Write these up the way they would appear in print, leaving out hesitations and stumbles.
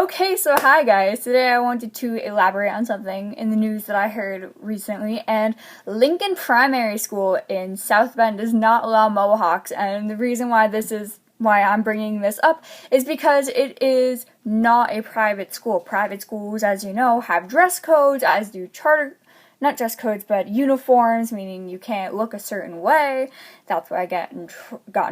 Okay, so hi guys. Today I wanted to elaborate on something in the news that I heard recently, and Lincoln Primary School in South Bend does not allow Mohawks, and the reason why I'm bringing this up is because it is not a private school. Private schools, as you know, have dress codes, as do not dress codes, but uniforms, meaning you can't look a certain way. That's why I got in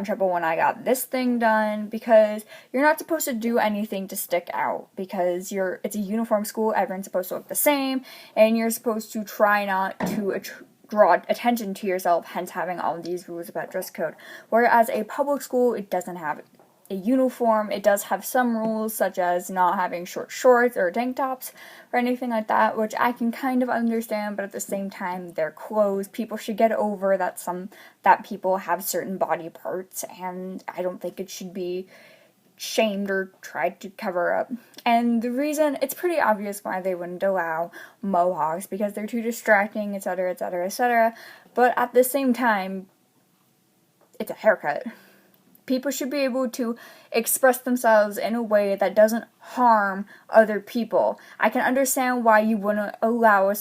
trouble when I got this thing done, because you're not supposed to do anything to stick out, because it's a uniform school, everyone's supposed to look the same, and you're supposed to try not to draw attention to yourself, hence having all of these rules about dress code. Whereas a public school, it doesn't have a uniform. It does have some rules, such as not having short shorts or tank tops or anything like that, which I can kind of understand, but at the same time, they're clothes. People should get over that people have certain body parts, and I don't think it should be shamed or tried to cover up. And the reason, it's pretty obvious why they wouldn't allow Mohawks, because they're too distracting, etc., etc., etc. But at the same time, it's a haircut. People should be able to express themselves in a way that doesn't harm other people. I can understand why you wouldn't allow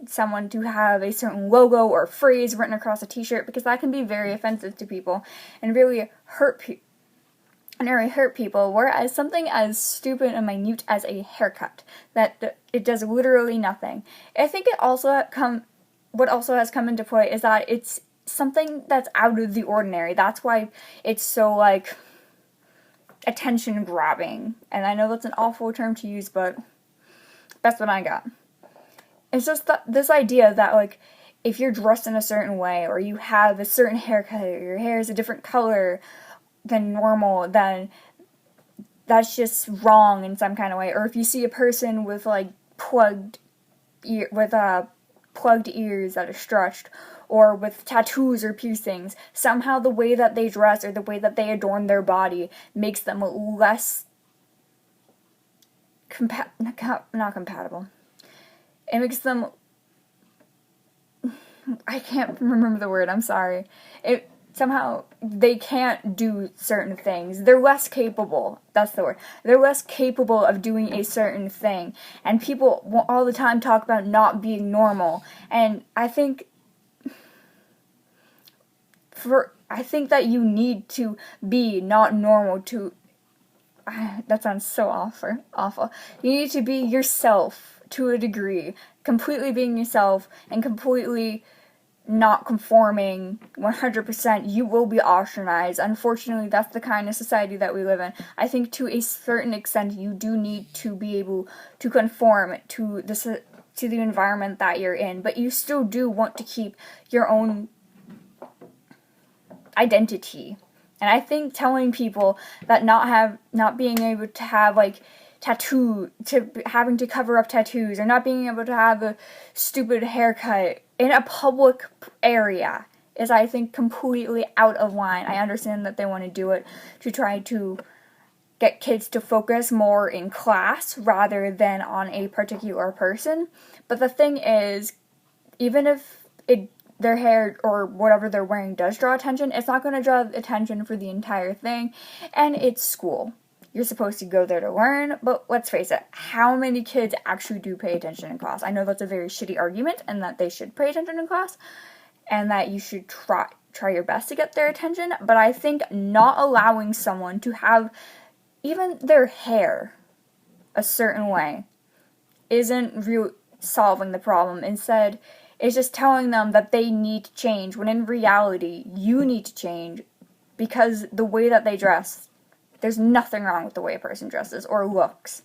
someone to have a certain logo or phrase written across a t-shirt, because that can be very offensive to people and really hurt people, whereas something as stupid and minute as a haircut, that it does literally nothing. I think what also has come into play is that it's something that's out of the ordinary. That's why it's so, attention grabbing. And I know that's an awful term to use, but that's what I got. It's just this idea that, if you're dressed in a certain way, or you have a certain haircut, or your hair is a different color than normal, then that's just wrong in some kind of way. Or if you see a person with, plugged ears that are stretched, or with tattoos or piercings, somehow the way that they dress or the way that they adorn their body makes them less not compatible. It makes them, I can't remember the word, I'm sorry. Somehow they can't do certain things. They're less capable. That's the word. They're less capable of doing a certain thing. And people all the time talk about not being normal. And I think that you need to be not normal to. That sounds so awful. You need to be yourself to a degree. Completely being yourself and completely not conforming 100%, you will be ostracized. Unfortunately, that's the kind of society that we live in. I think to a certain extent, you do need to be able to conform to the environment that you're in, but you still do want to keep your own identity. And I think telling people that not being able to have having to cover up tattoos, or not being able to have a stupid haircut in a public area is, I think, completely out of line. I understand that they want to do it to try to get kids to focus more in class rather than on a particular person. But the thing is, even if their hair or whatever they're wearing does draw attention, it's not going to draw attention for the entire thing, and it's school. You're supposed to go there to learn, but let's face it, how many kids actually do pay attention in class? I know that's a very shitty argument, and that they should pay attention in class, and that you should try your best to get their attention, but I think not allowing someone to have even their hair a certain way isn't really solving the problem. Instead, it's just telling them that they need to change, when in reality, you need to change, because the way that they dress, there's nothing wrong with the way a person dresses or looks.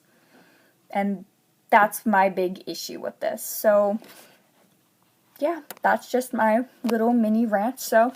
And that's my big issue with this. So, yeah, that's just my little mini rant. So,